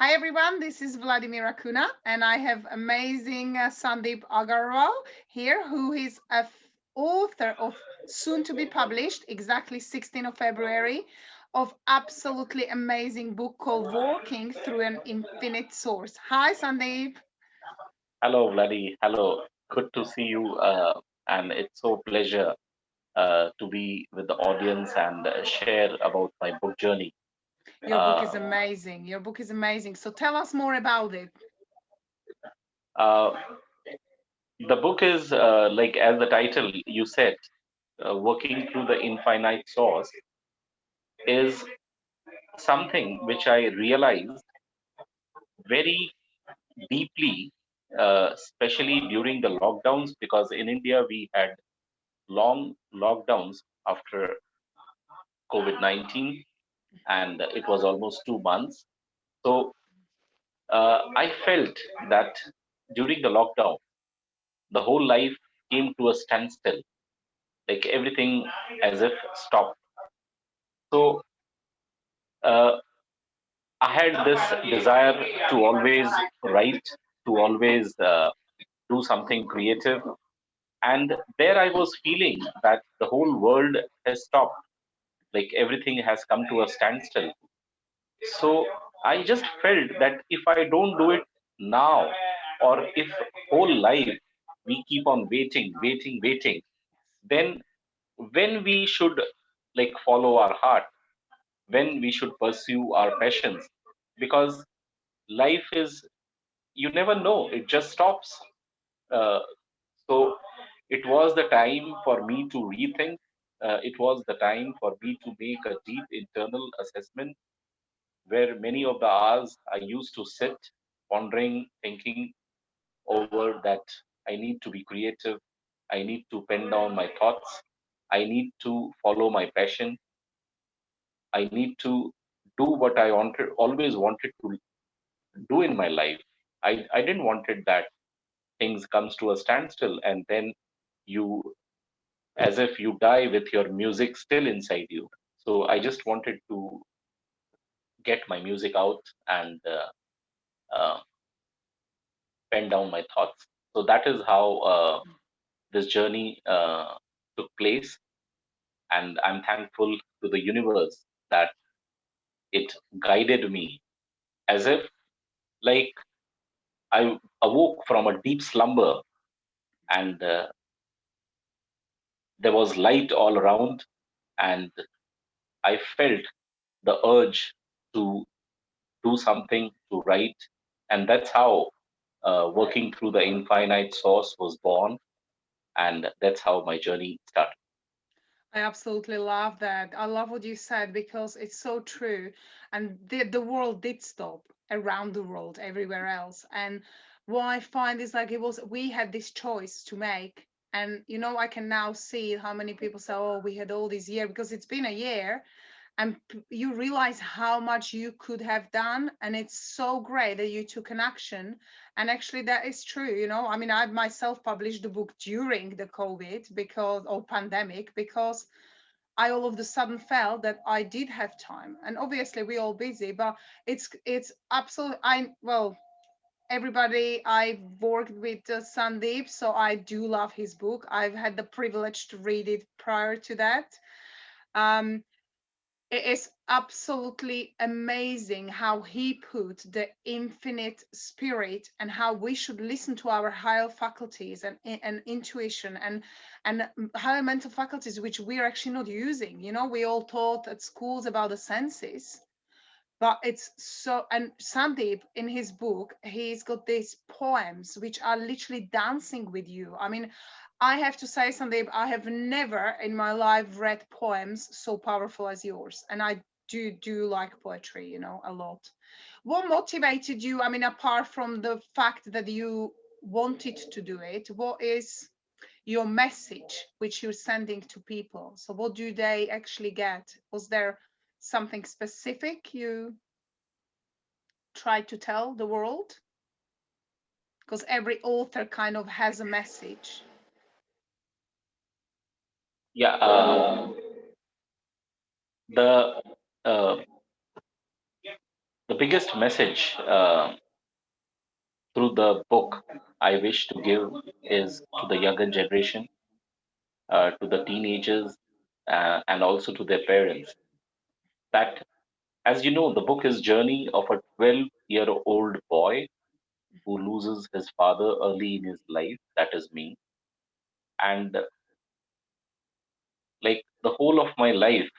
Hi everyone, this is Vladimirakuna, and I have amazing Sandeep Agarwal here, who is a author of soon to be published, exactly 16th of February, of absolutely amazing book called Walking Through an Infinite Source. Hi Sandeep. Hello, Vladi. Hello. Good to see you. And it's so pleasure to be with the audience and share about my book journey. Your book is Uh, amazing. Your book is amazing. So tell us more about it. uh, the book is like, as the title you said, Working Through the Infinite Source is something which I realized very deeply, especially during the lockdowns, because in India we had long lockdowns after COVID 19, and it was almost 2 months. So I felt that during the lockdown, the whole life came to a standstill, like everything as if stopped. So uh, I had this desire to always write, to always do something creative. And there I was feeling that the whole world has stopped, like everything has come to a standstill. So I just felt that if I don't do it now, or if whole life we keep on waiting, then when we should like follow our heart, when we should pursue our passions, because life is, you never know, it just stops. Uh, so it was the time for me to rethink. It was the time for me to make a deep internal assessment where many of the hours I used to sit pondering, thinking over that I need to be creative, I need to pen down my thoughts, I need to follow my passion, I need to do what I always wanted to do in my life. I didn't wanted that things comes to a standstill and then you, as if you die with your music still inside you. So I just wanted to get my music out and uh, pen down my thoughts. So that is how this journey took place, and I'm thankful to the universe that it guided me as if like I awoke from a deep slumber and there was light all around, and I felt the urge to do something, to write, and that's how working through the infinite source was born, and that's how my journey started. I absolutely love that. I love what you said because it's so true. And the world did stop around the world, everywhere else. And what I find is like it was, we had this choice to make. And, I can now see how many people say, oh, we had all this year because it's been a year and you realize how much you could have done, and it's so great that you took an action. And actually that is true. I mean, I myself published the book during the COVID because, or pandemic, because I all of a sudden felt that I did have time. And obviously we're all busy, but it's absolutely, everybody, I've worked with Sandeep, so I do love his book. I've had the privilege to read it prior to that. um it is absolutely amazing how he put the infinite spirit and how we should listen to our higher faculties and intuition and higher mental faculties, which we're actually not using. We all taught at schools about the senses, but it's so. And Sandeep, in his book, he's got these poems which are literally dancing with you. I mean, I have to say, Sandeep, I have never in my life read poems so powerful as yours, and I do like poetry, a lot. What motivated you? I mean, apart from the fact that you wanted to do it, what is your message which you're sending to people? So what do they actually get? Was there something specific you try to tell the world? Because every author kind of has a message. Yeah, the uh, The biggest message through the book I wish to give is to the younger generation, to the teenagers, and also to their parents. That, as you know, the book is journey of a 12-year-old boy who loses his father early in his life. That is me, and like the whole of my life,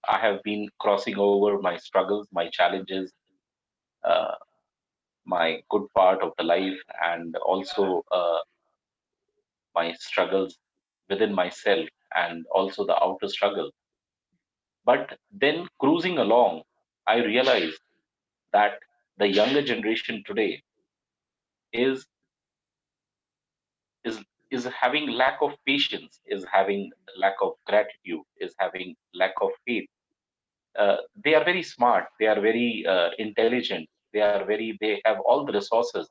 I have been crossing over my struggles, my challenges, uh, my good part of the life, and also my struggles within myself, and also the outer struggle. But then cruising along, I realized that the younger generation today is is is having lack of patience, is having lack of gratitude, is having lack of faith. They are very smart, they are very intelligent, they have all the resources,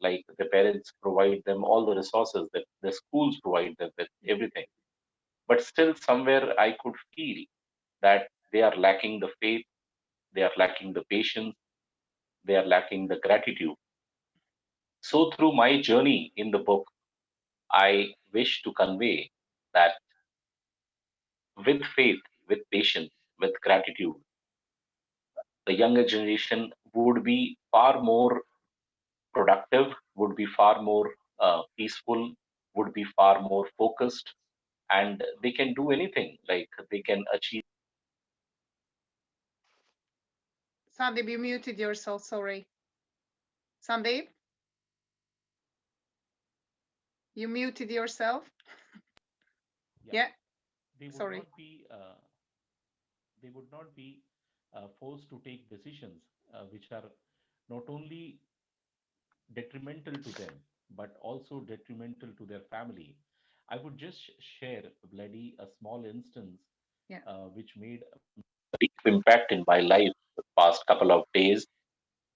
like the parents provide them all the resources, that the schools provide them with everything, but still somewhere I could feel that they are lacking the faith, they are lacking the patience, they are lacking the gratitude. So through my journey in the book, I wish to convey that with faith, with patience, with gratitude, the younger generation would be far more productive, would be far more peaceful, would be far more focused, and they can do anything. Like they can achieve. Sandeep, you muted yourself. Sorry. Sandeep, you muted yourself. Yeah, Yeah, they would sorry. not be forced to take decisions which are not only detrimental to them but also detrimental to their family. I would just share, Bloody, a small instance Yeah. which made Deep impact in my life the past couple of days.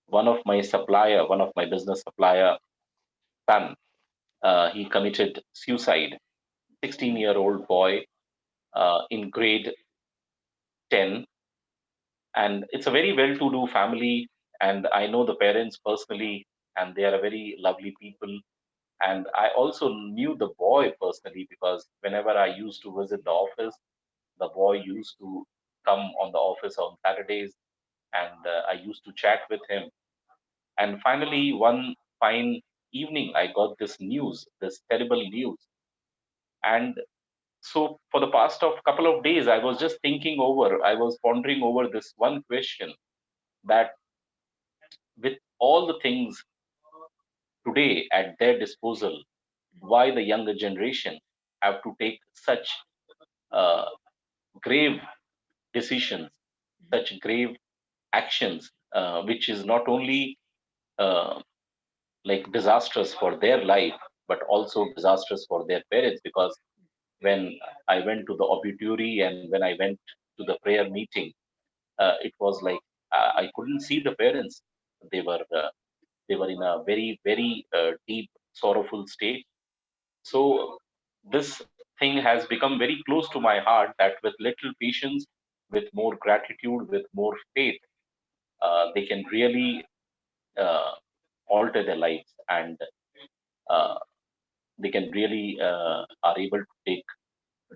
One of my business supplier, son, he committed suicide. 16-year-old boy in grade 10, and it's a very well-to-do family. And I know the parents personally, and they are a very lovely people. And I also knew the boy personally because whenever I used to visit the office, the boy used to come on the office on Saturdays, and I used to chat with him. And finally, one fine evening, I got this news, this terrible news. And so, for the past of couple of days, I was just thinking over, I was pondering over this one question, that with all the things today at their disposal, why the younger generation have to take such uh, grave decisions, such grave actions, which is not only uh, like disastrous for their life, but also disastrous for their parents. Because when I went to the obituary and when I went to the prayer meeting, it was like I couldn't see the parents. They were they were in a very very deep sorrowful state. So this thing has become very close to my heart, that with little patience, with more gratitude, with more faith, they can really uh, alter their lives, and uh, they can really are able to take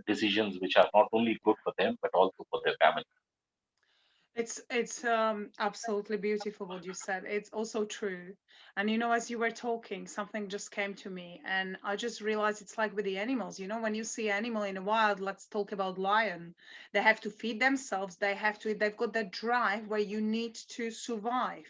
decisions which are not only good for them but also for their family. It's absolutely beautiful what you said. It's also true. And as you were talking, something just came to me, and I just realized it's like with the animals. When you see animal in the wild, let's talk about lion. They have to feed themselves. They've got that drive where you need to survive.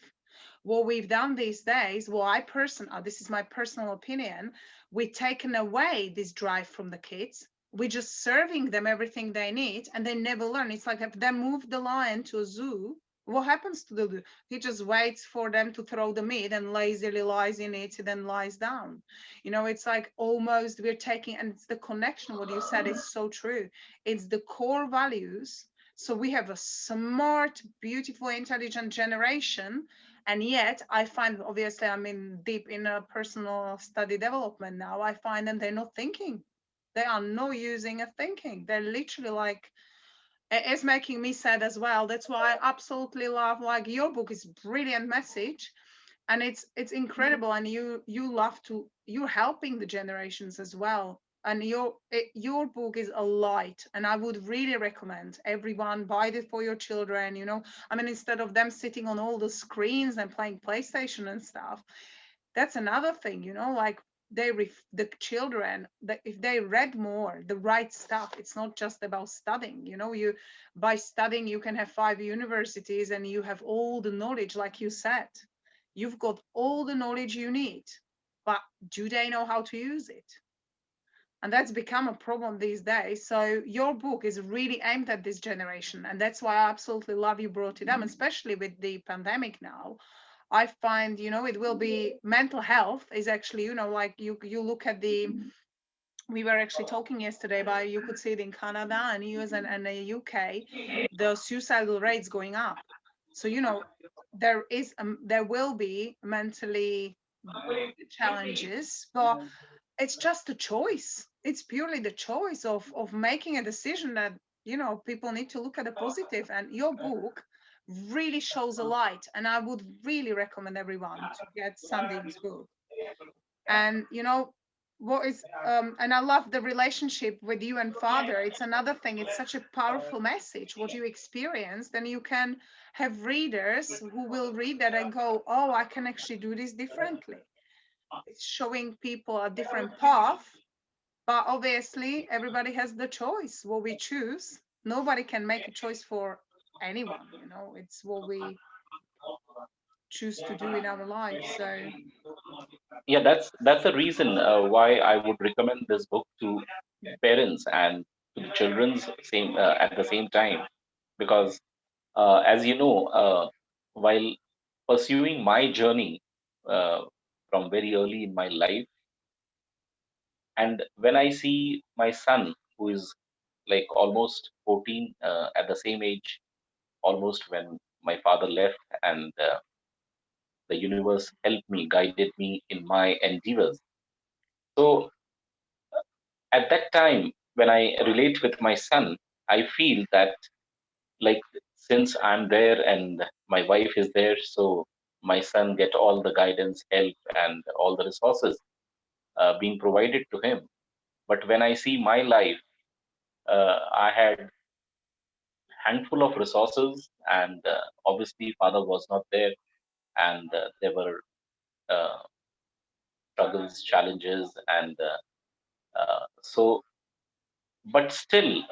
What we've done these days, this is my personal opinion, we've taken away this drive from the kids. We're just serving them everything they need, and they never learn. It's like if they move the lion to a zoo, what happens to the zoo? He just waits for them to throw the meat and lazily lies in it, then lies down. It's like almost we're taking, and it's the connection. What you said is so true. It's the core values. So we have a smart, beautiful, intelligent generation, and yet I find, obviously I'm in deep in a personal study development now, I find them they're not thinking, they are not using a thinking, they're literally like It's making me sad as well. That's why I absolutely love, like, your book is brilliant message, and it's incredible, and you love to, you're helping the generations as well, and your book is a light, and I would really recommend everyone buy it for your children, I mean, instead of them sitting on all the screens and playing PlayStation and stuff. That's another thing, like, the children, that if they read more the right stuff, it's not just about studying, you, by studying, you can have 5 universities and you have all the knowledge, like you said. You've got all the knowledge you need, but do they know how to use it? And that's become a problem these days. So your book is really aimed at this generation, and that's why I absolutely love you brought it up, especially with the pandemic now. I find, it will be mental health is actually, like, you look at the, we were actually talking yesterday about, you could see it in Canada and US and the UK, the suicidal rates going up. So, there will be mentally challenges, but it's just a choice. It's purely the choice of making a decision that, people need to look at the positive, and your book really shows a light, and I would really recommend everyone to get Sandeep's book. And what is and I love the relationship with you and father. It's another thing, it's such a powerful message what you experienced, and you can have readers who will read that and go, oh, I can actually do this differently. It's showing people a different path, but obviously everybody has the choice what we choose. Nobody can make a choice for anyone, it's what we choose to do in our lives. So Yeah, that's the reason why I would recommend this book to parents and to the children's same at the same time, because as you know, while pursuing my journey uh, from very early in my life, and when I see my son who is like almost 14, at the same age almost when my father left, and the universe helped me, guided me in my endeavors. So at that time, when I relate with my son, I feel that, like, since I'm there and my wife is there, so my son get all the guidance, help, and all the resources being provided to him. But when I see my life, I had handful of resources, and obviously father was not there, and there were uh, struggles, challenges, and so, but still,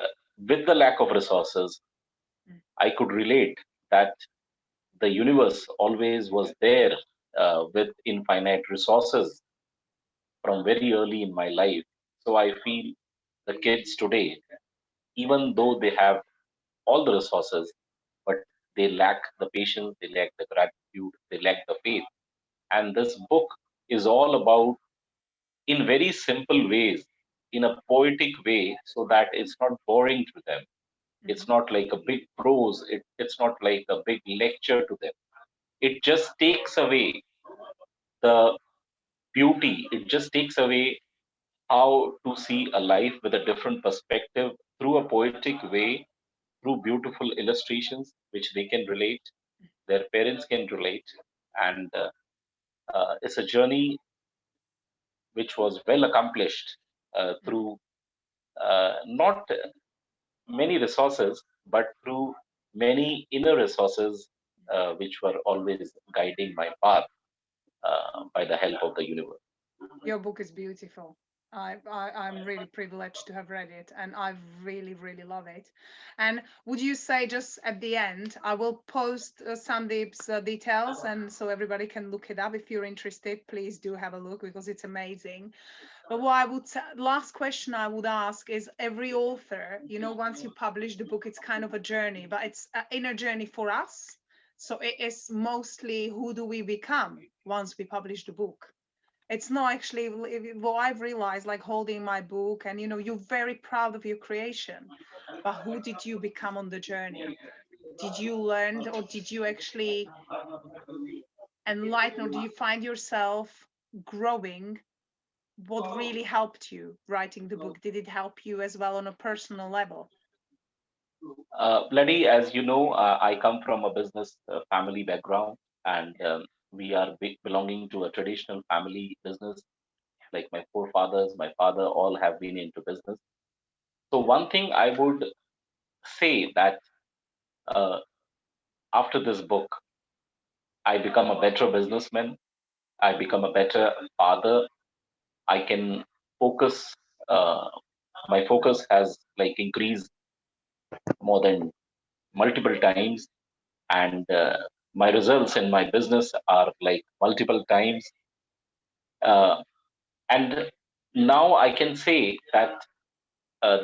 with the lack of resources, mm, I could relate that the universe always was there with infinite resources from very early in my life. So I feel the kids today, even though they have all the resources, but they lack the patience, they lack the gratitude, they lack the faith. And this book is all about, in very simple ways, in a poetic way, so that it's not boring to them. It's mhm, not like a big prose, it's not like a big lecture to them. It just takes away the beauty, it just takes away how to see a life with a different perspective through a poetic way, through beautiful illustrations which they can relate, their parents can relate. And it's a journey which was well accomplished mm. through not many resources, but through many inner resources which were always guiding my path by the help of the universe. Your book is beautiful. I'm really privileged to have read it, and I really, really love it. And would you say, just at the end, I will post Sandeep's details, and so everybody can look it up. If you're interested, please do have a look because it's amazing. But what I would say, last question I would ask is, every author, once you publish the book, it's kind of a journey, but it's an inner journey for us. So it is mostly, who do we become once we publish the book? It's not actually what I've realized, like holding my book, and you're very proud of your creation, but who did you become on the journey? Did you learn, or did you actually enlighten, or do you find yourself growing? What really helped you writing the book? Did it help you as well on a personal level? Bloody, as you know, I come from a business family background, and we are belonging to a traditional family business. Like my forefathers, my father, all have been into business. So one thing I would say that uh, after this book, I become a better businessman. I become a better father. I can focus. Uh, my focus has like increased more than multiple times, and my results in my business are like multiple times. Uh, and now I can say that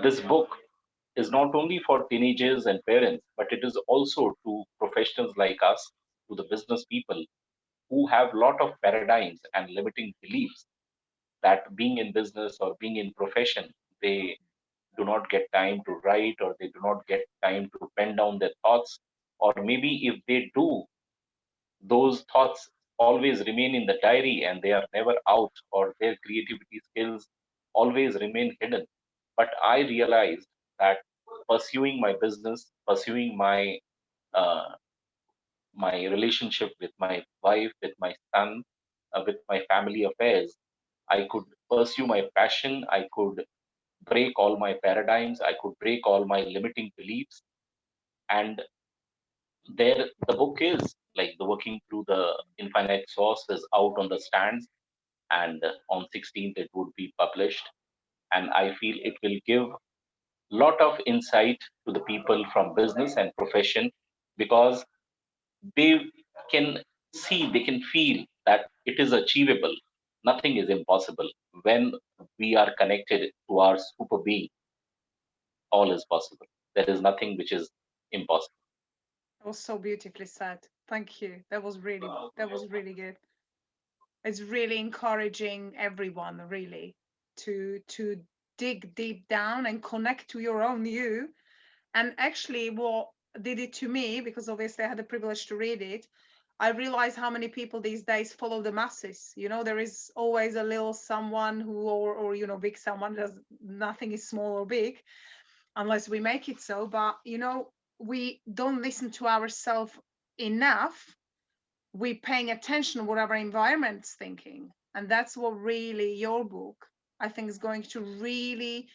this book is not only for teenagers and parents, but it is also to professionals like us, to the business people who have a lot of paradigms and limiting beliefs that being in business or being in profession, they do not get time to write, or they do not get time to pen down their thoughts, or maybe if they do, those thoughts always remain in the diary and they are never out, or their creativity skills always remain hidden. But I realized that pursuing my business, pursuing uh, my relationship with my wife, with my son, with my family affairs, I could pursue my passion. I could break all my paradigms. I could break all my limiting beliefs. And there, the book is like the working through the infinite source is out on the stands, and on 16th it would be published. And I feel it will give lot of insight to the people from business and profession, because they can see, they can feel that it is achievable. Nothing is impossible. When we are connected to our super being, all is possible. There is nothing which is impossible. That was so beautifully said. Thank you. That was really good. It's really encouraging everyone really to dig deep down and connect to your own you. And actually what did it to me, because obviously I had the privilege to read it, I realize how many people these days follow the masses. There is always a little someone who, or big someone. Does Nothing is small or big unless we make it so. But we don't listen to ourselves enough. We paying attention to what our environment's thinking, and that's what really your book, I think, is going to really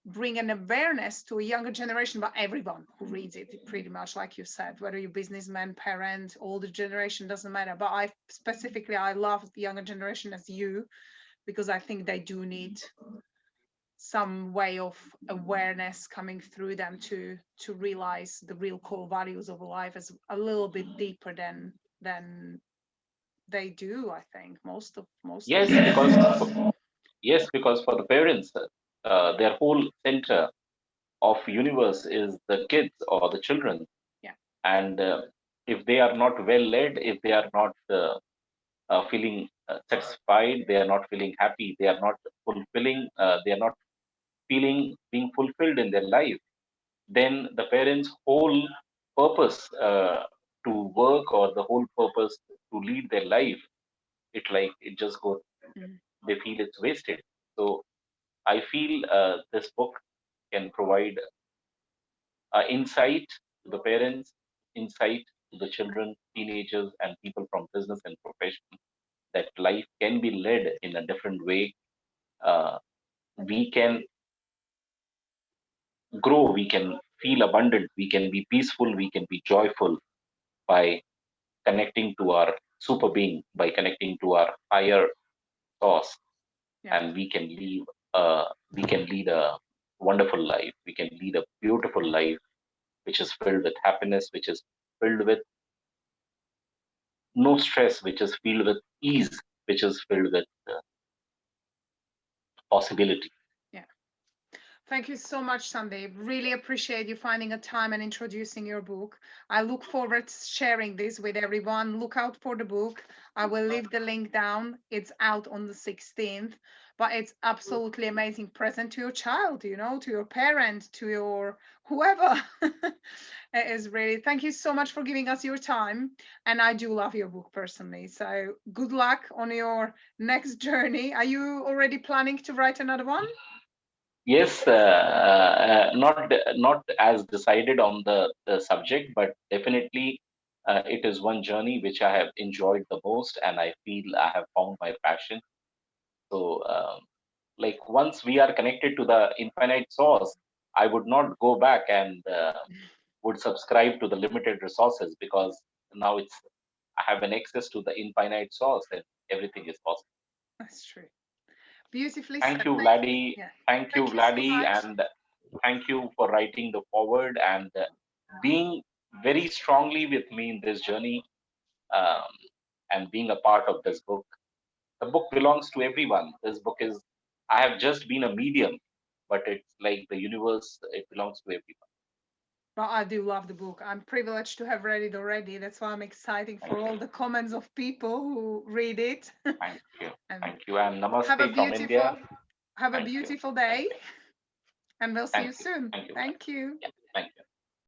bring an awareness to a younger generation, but everyone who reads it, pretty much, like you said, whether you're businessman, parent, older generation, doesn't matter. But I love the younger generation as you, because I think they do need some way of awareness coming through them to realize the real core values of life as a little bit deeper than they do. I think most of Yes, them. because yes, because for the parents, their whole center of universe is the kids or the children. Yeah. And if they are not well led, if they are not feeling satisfied, they are not feeling happy, they are not fulfilling, they are not feeling being fulfilled in their life, then the parents' whole purpose to work, or the whole purpose to lead their life, it just goes. Mm. They feel it's wasted. So I feel this book can provide insight to the parents, insight to the children, teenagers, and people from business and profession, that life can be led in a different way. Uh, we can grow, we can feel abundant, we can be peaceful, we can be joyful by connecting to our super being, by connecting to our higher source, Yeah. and we can lead a wonderful life. We can lead a beautiful life, which is filled with happiness, which is filled with no stress, which is filled with ease, which is filled with possibility. Yeah. Thank you so much, Sandeep. Really appreciate you finding a time and introducing your book. I look forward to sharing this with everyone. Look out for the book. I will leave the link down. It's out on the 16th, but it's absolutely amazing present to your child, to your parent, to your whoever. It is really, thank you so much for giving us your time. And I do love your book personally. So good luck on your next journey. Are you already planning to write another one? Yes, not as decided on the subject, but definitely it is one journey which I have enjoyed the most, and I feel I have found my passion. So, like once we are connected to the infinite source, I would not go back and would subscribe to the limited resources, because now it's I have an access to the infinite source and everything is possible. That's true. Beautifully Thank said. you, Vladi. Yeah. Thank you, Thank you so Vladi, much. and thank you for writing the forward and being very strongly with me in this journey, um, and being a part of this book. The book belongs to everyone. This book is, I have just been a medium, but it's like the universe, it belongs to everyone. Well, I do love the book. I'm privileged to have read it already. That's why I'm excited Thank for you. all the comments of people who read it. Thank you. And Thank you. And have a namaste from India. beautiful have a Thank you. beautiful Thank day, you. and we'll see you Thank you. soon. Thank you. Thank you. Yeah. Thank you.